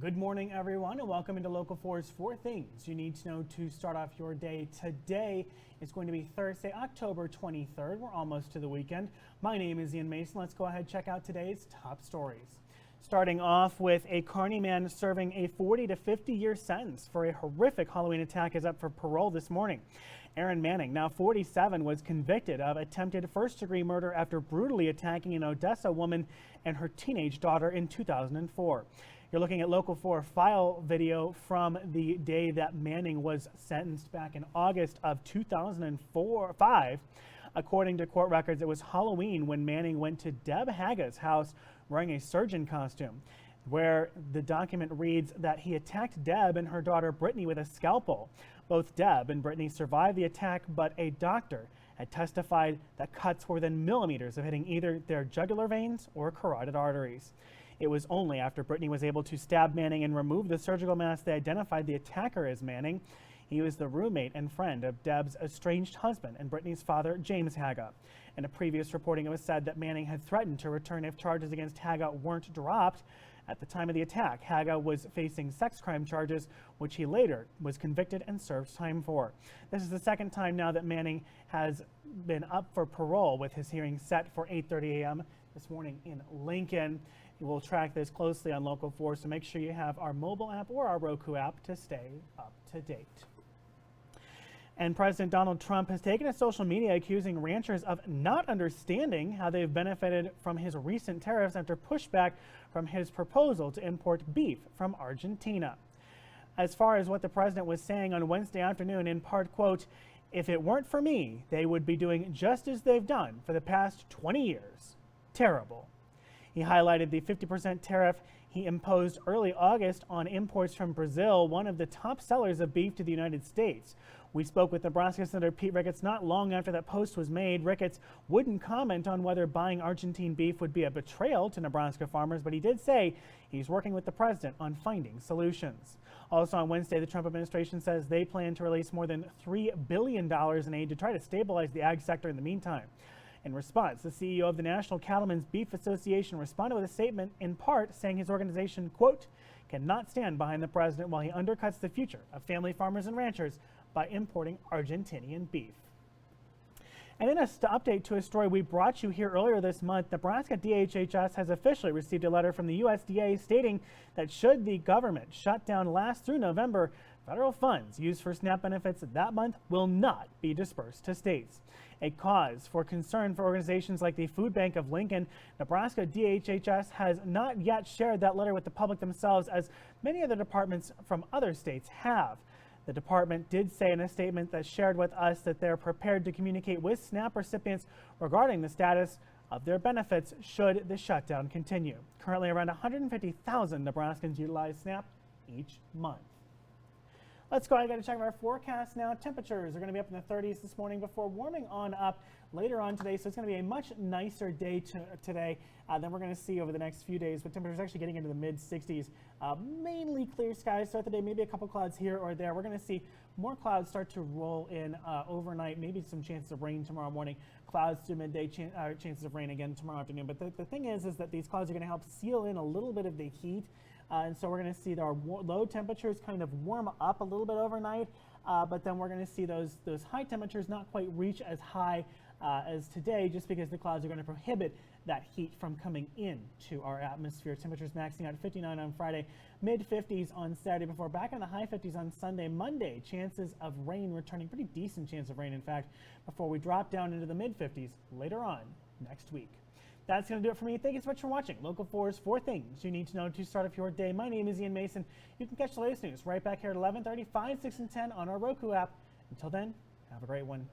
Good morning, everyone, and welcome into Local 4's 4 Things You Need to Know to Start Off Your Day. Today is going to be Thursday, October 23rd. We're almost to the weekend. My name is Ian Mason. Let's go ahead and check out today's top stories. Starting off with a Kearney man serving a 40 to 50-year sentence for a horrific Halloween attack is up for parole this morning. Aaron Manning, now 47, was convicted of attempted first-degree murder after brutally attacking an Odessa woman and her teenage daughter in 2004. You're looking at Local 4 file video from the day that Manning was sentenced back in August of 2005. According to court records, it was Halloween when Manning went to Deb Haga's house wearing a surgeon costume, where the document reads that he attacked Deb and her daughter Brittany with a scalpel. Both Deb and Brittany survived the attack, but a doctor had testified that cuts were within millimeters of hitting either their jugular veins or carotid arteries. It was only after Brittany was able to stab Manning and remove the surgical mask they identified the attacker as Manning. He was the roommate and friend of Deb's estranged husband and Brittany's father, James Haga. In a previous reporting, it was said that Manning had threatened to return if charges against Haga weren't dropped. At the time of the attack, Haga was facing sex crime charges, which he later was convicted and served time for. This is the second time now that Manning has been up for parole, with his hearing set for 8:30 a.m. this morning in Lincoln. We'll track this closely on Local 4, so make sure you have our mobile app or our Roku app to stay up to date. And President Donald Trump has taken to social media accusing ranchers of not understanding how they've benefited from his recent tariffs after pushback from his proposal to import beef from Argentina. As far as what the president was saying on Wednesday afternoon, in part, quote, "If it weren't for me, they would be doing just as they've done for the past 20 years. Terrible." He highlighted the 50% tariff he imposed early August on imports from Brazil, one of the top sellers of beef to the United States. We spoke with Nebraska Senator Pete Ricketts not long after that post was made. Ricketts wouldn't comment on whether buying Argentine beef would be a betrayal to Nebraska farmers, but he did say he's working with the president on finding solutions. Also on Wednesday, the Trump administration says they plan to release more than $3 billion in aid to try to stabilize the ag sector in the meantime. In response, the CEO of the National Cattlemen's Beef Association responded with a statement, in part saying his organization, quote, "cannot stand behind the president while he undercuts the future of family farmers and ranchers by importing Argentinian beef." And in an update to a story we brought you here earlier this month, Nebraska DHHS has officially received a letter from the USDA stating that should the government shutdown last through November, federal funds used for SNAP benefits that month will not be dispersed to states. A cause for concern for organizations like the Food Bank of Lincoln. Nebraska DHHS has not yet shared that letter with the public themselves, as many other departments from other states have. The department did say in a statement that shared with us that they're prepared to communicate with SNAP recipients regarding the status of their benefits should the shutdown continue. Currently, around 150,000 Nebraskans utilize SNAP each month. Let's go ahead and check our forecast now. Temperatures are going to be up in the 30s this morning before warming on up later on today. So it's going to be a much nicer day today than we're going to see over the next few days. But temperatures actually getting into the mid-60s. Mainly clear skies throughout the day. Maybe a couple clouds here or there. We're going to see more clouds start to roll in overnight. Maybe some chances of rain tomorrow morning. Clouds to midday, chances of rain again tomorrow afternoon. But the thing is that these clouds are going to help seal in a little bit of the heat. And so we're going to see our low temperatures kind of warm up a little bit overnight, but then we're going to see those high temperatures not quite reach as high as today, just because the clouds are going to prohibit that heat from coming into our atmosphere. Temperatures maxing out 59 on Friday, mid-50s on Saturday, before back in the high 50s on Sunday. Monday, chances of rain returning, pretty decent chance of rain, in fact, before we drop down into the mid-50s later on next week. That's going to do it for me. Thank you so much for watching Local 4's 4 Things You Need to Know to Start Off Your Day. My name is Ian Mason. You can catch the latest news right back here at 11:30, 5, 6, and 10 on our Roku app. Until then, have a great one.